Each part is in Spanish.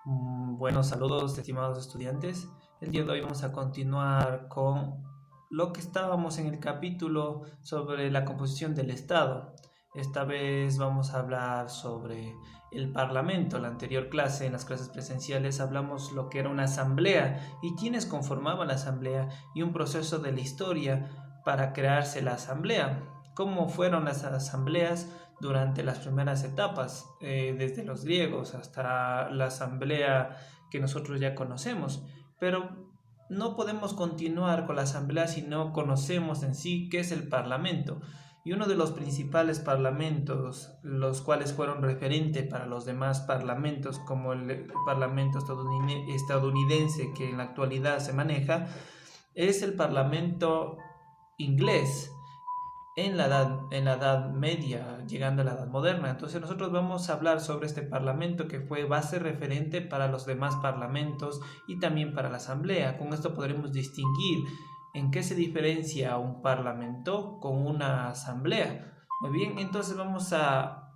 Buenos saludos, estimados estudiantes. El día de hoy vamos a continuar con lo que estábamos en el capítulo sobre la composición del Estado. Esta vez vamos a hablar sobre el Parlamento. La anterior clase, en las clases presenciales, hablamos lo que era una asamblea y quiénes conformaban la asamblea y un proceso de la historia para crearse la asamblea. Cómo fueron las asambleas durante las primeras etapas, desde los griegos hasta la asamblea que nosotros ya conocemos. Pero no podemos continuar con la asamblea si no conocemos en sí qué es el parlamento. Y uno de los principales parlamentos, los cuales fueron referente para los demás parlamentos, como el parlamento estadounidense que en la actualidad se maneja, es el parlamento inglés en la Edad Media, llegando a la Edad Moderna. Entonces nosotros vamos a hablar sobre este parlamento que fue base referente para los demás parlamentos y también para la Asamblea. Con esto podremos distinguir en qué se diferencia un parlamento con una asamblea. Muy bien, entonces vamos a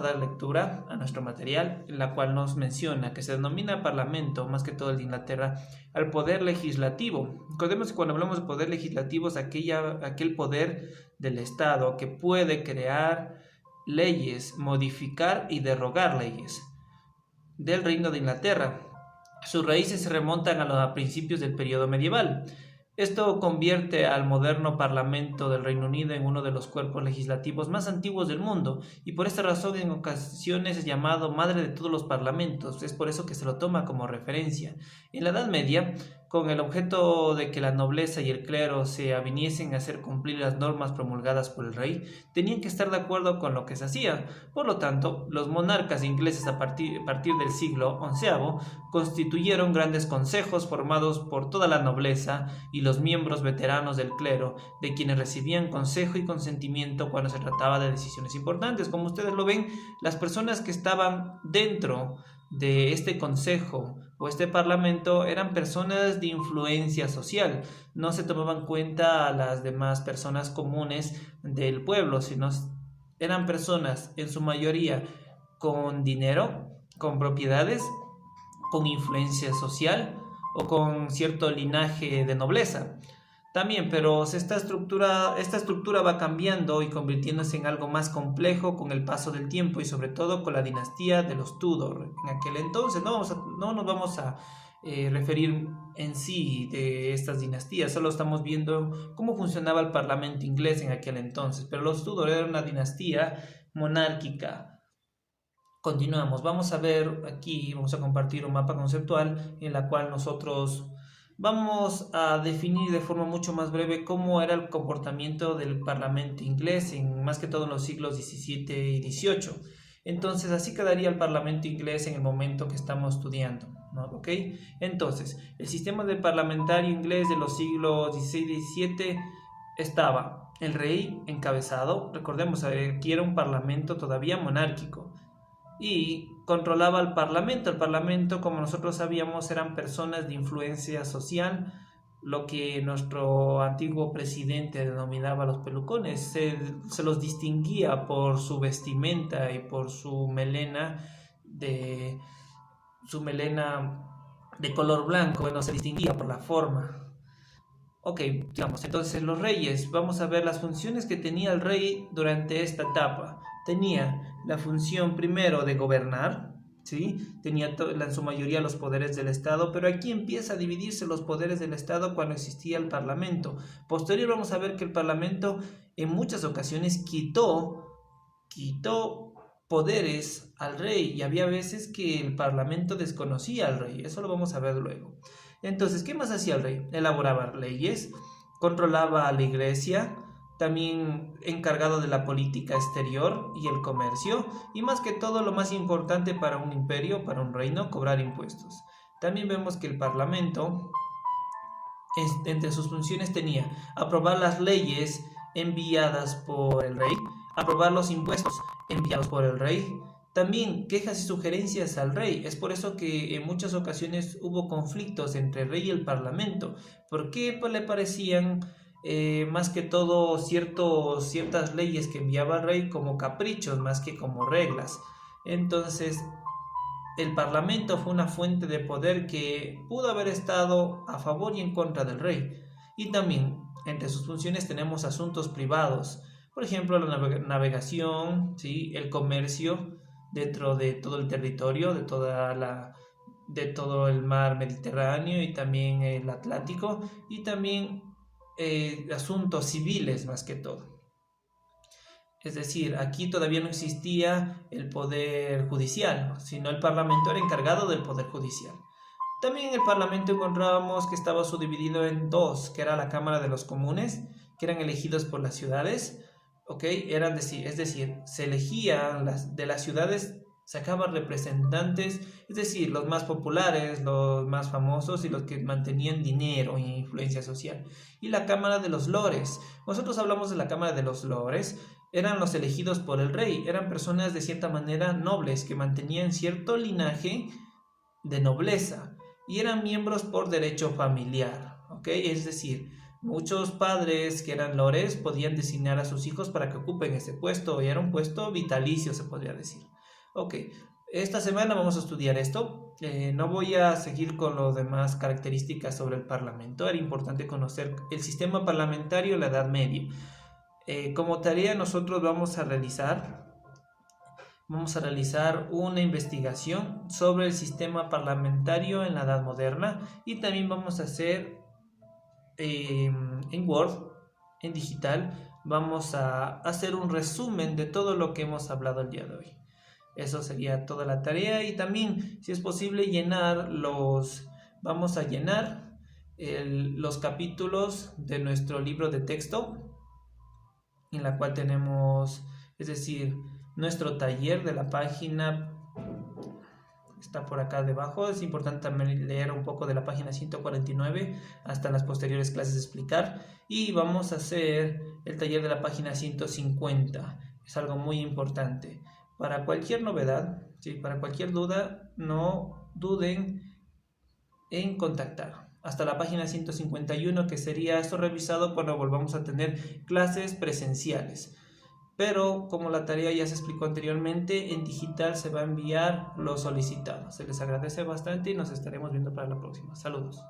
dar lectura a nuestro material, en la cual nos menciona que se denomina parlamento, más que todo el de Inglaterra, al poder legislativo. Recordemos que cuando hablamos de poder legislativo es aquel poder del Estado que puede crear leyes, modificar y derogar leyes del Reino de Inglaterra. Sus raíces se remontan a principios del periodo medieval. Esto convierte al moderno Parlamento del Reino Unido en uno de los cuerpos legislativos más antiguos del mundo y por esta razón en ocasiones es llamado madre de todos los parlamentos, es por eso que se lo toma como referencia. En la Edad Media, con el objeto de que la nobleza y el clero se aviniesen a hacer cumplir las normas promulgadas por el rey, tenían que estar de acuerdo con lo que se hacía. Por lo tanto, los monarcas ingleses a partir del siglo XI constituyeron grandes consejos formados por toda la nobleza y los miembros veteranos del clero, de quienes recibían consejo y consentimiento cuando se trataba de decisiones importantes. Como ustedes lo ven, las personas que estaban dentro de este consejo o este parlamento eran personas de influencia social. No se tomaban en cuenta a las demás personas comunes del pueblo, sino eran personas en su mayoría con dinero, con propiedades, con influencia social o con cierto linaje de nobleza. También, pero esta estructura va cambiando y convirtiéndose en algo más complejo con el paso del tiempo y sobre todo con la dinastía de los Tudor. En aquel entonces no nos vamos a referir en sí de estas dinastías, solo estamos viendo cómo funcionaba el parlamento inglés en aquel entonces, pero los Tudor eran una dinastía monárquica. Continuamos, vamos a ver aquí, vamos a compartir un mapa conceptual en la cual nosotros vamos a definir de forma mucho más breve cómo era el comportamiento del Parlamento inglés, más que todo en los siglos XVII y XVIII. Entonces, así quedaría el Parlamento inglés en el momento que estamos estudiando, ¿no? ¿Ok? Entonces, el sistema del parlamentario inglés de los siglos XVI y XVII estaba el rey encabezado, recordemos, aquí era un parlamento todavía monárquico y controlaba al parlamento. El parlamento, como nosotros sabíamos, eran personas de influencia social, lo que nuestro antiguo presidente denominaba los pelucones. Se los distinguía por su vestimenta y por su melena de color blanco. Bueno, se distinguía por la forma. Ok, digamos, entonces los reyes, vamos a ver las funciones que tenía el rey durante esta etapa. Tenía la función primero de gobernar, ¿sí? Tenía en su mayoría los poderes del Estado, pero aquí empieza a dividirse los poderes del Estado cuando existía el Parlamento. Posterior vamos a ver que el Parlamento en muchas ocasiones quitó poderes al rey y había veces que el Parlamento desconocía al rey, eso lo vamos a ver luego. Entonces, ¿qué más hacía el rey? Elaboraba leyes, controlaba a la iglesia, también encargado de la política exterior y el comercio, y más que todo lo más importante para un imperio, para un reino, cobrar impuestos. También vemos que el parlamento, entre sus funciones tenía aprobar las leyes enviadas por el rey, aprobar los impuestos enviados por el rey, también quejas y sugerencias al rey. Es por eso que en muchas ocasiones hubo conflictos entre el rey y el parlamento, porque pues, le parecían más que todo ciertas leyes que enviaba el rey como caprichos más que como reglas. Entonces el parlamento fue una fuente de poder que pudo haber estado a favor y en contra del rey. Y también entre sus funciones tenemos asuntos privados, por ejemplo la navegación, ¿sí? El comercio dentro de todo el territorio, de todo el mar Mediterráneo y también el Atlántico, y también asuntos civiles más que todo. Es decir, aquí todavía no existía el poder judicial, sino el parlamento era encargado del poder judicial. También en el parlamento encontrábamos que estaba subdividido en dos, que era la Cámara de los Comunes, que eran elegidos por las ciudades, ¿ok? Es decir, se elegían de las ciudades, sacaban representantes, es decir, los más populares, los más famosos y los que mantenían dinero e influencia social. Y la Cámara de los Lores. Nosotros hablamos de la Cámara de los Lores. Eran los elegidos por el rey, eran personas de cierta manera nobles que mantenían cierto linaje de nobleza y eran miembros por derecho familiar, ¿ok? Es decir, muchos padres que eran lores podían designar a sus hijos para que ocupen ese puesto y era un puesto vitalicio, se podría decir. Ok, esta semana vamos a estudiar esto. No voy a seguir con las demás características sobre el parlamento. Era importante conocer el sistema parlamentario en la Edad Media. Como tarea nosotros vamos a realizar una investigación sobre el sistema parlamentario en la Edad Moderna y también vamos a hacer en Word, en digital, vamos a hacer un resumen de todo lo que hemos hablado el día de hoy. Eso sería toda la tarea y también, si es posible, vamos a llenar los capítulos de nuestro libro de texto, en la cual tenemos, es decir, nuestro taller de la página está por acá debajo. Es importante también leer un poco de la página 149 hasta las posteriores clases de explicar. Y vamos a hacer el taller de la página 150. Es algo muy importante. Para cualquier novedad, ¿sí? Para cualquier duda, no duden en contactar. Hasta la página 151, que sería esto revisado cuando volvamos a tener clases presenciales. Pero como la tarea ya se explicó anteriormente, en digital se va a enviar lo solicitado. Se les agradece bastante y nos estaremos viendo para la próxima. Saludos.